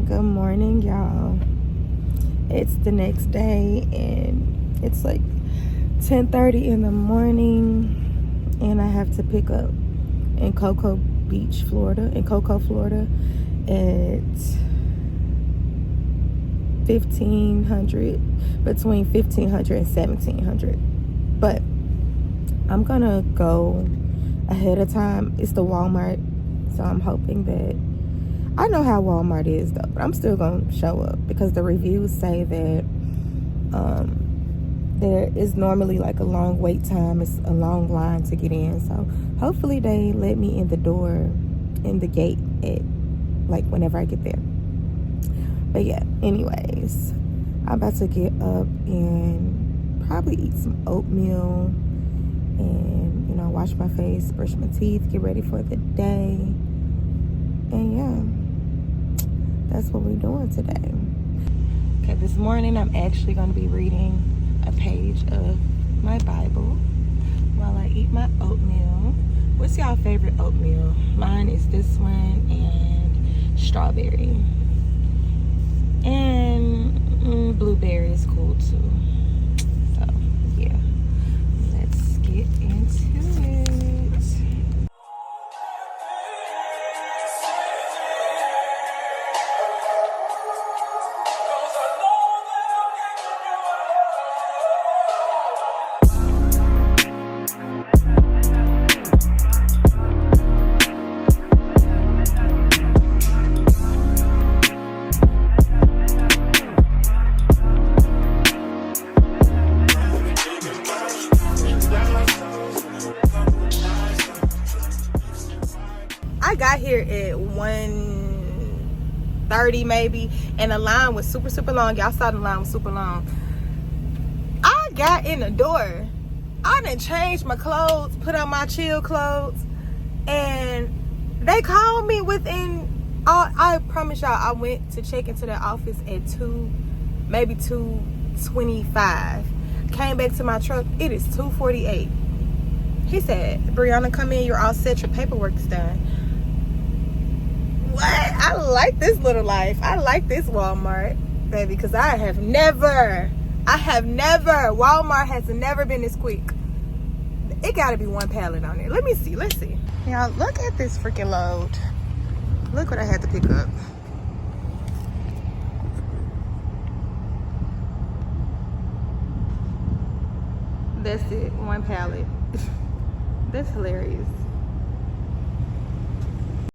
Good morning, y'all. It's the next day and it's like 10:30 in the morning, and I have to pick up in Cocoa, Florida at 1500, between 1500 and 1700. But I'm gonna go ahead of time. It's the Walmart, so I'm hoping that, I know how Walmart is though, but I'm still gonna show up because the reviews say that there is normally like a long wait time. It's a long line to get in, so hopefully they let me in the door, in the gate, at like whenever I get there. But yeah, anyways, I'm about to get up and probably eat some oatmeal and, you know, wash my face, brush my teeth, get ready for the day. And yeah, that's what we're doing today. Okay, this morning I'm actually going to be reading a page of my Bible while I eat my oatmeal. What's y'all favorite oatmeal? Mine is this one and strawberry. And blueberry is cool too. So yeah, let's get into it. I got here at 1:30 maybe, and the line was super long. Y'all saw the line was super long. I got in the door, I done changed my clothes, put on my chill clothes, and they called me within, I promise y'all, I went to check into their office at 2:25. Came back to my truck, it is 2:48. He said, Brianna, come in, you're all set, your paperwork's done. What? I like this little life. I like this Walmart, baby, because I have never, Walmart has never been this quick. It gotta be one pallet on there. Let's see. Y'all, look at this freaking load. Look what I had to pick up. That's it, one pallet. That's hilarious.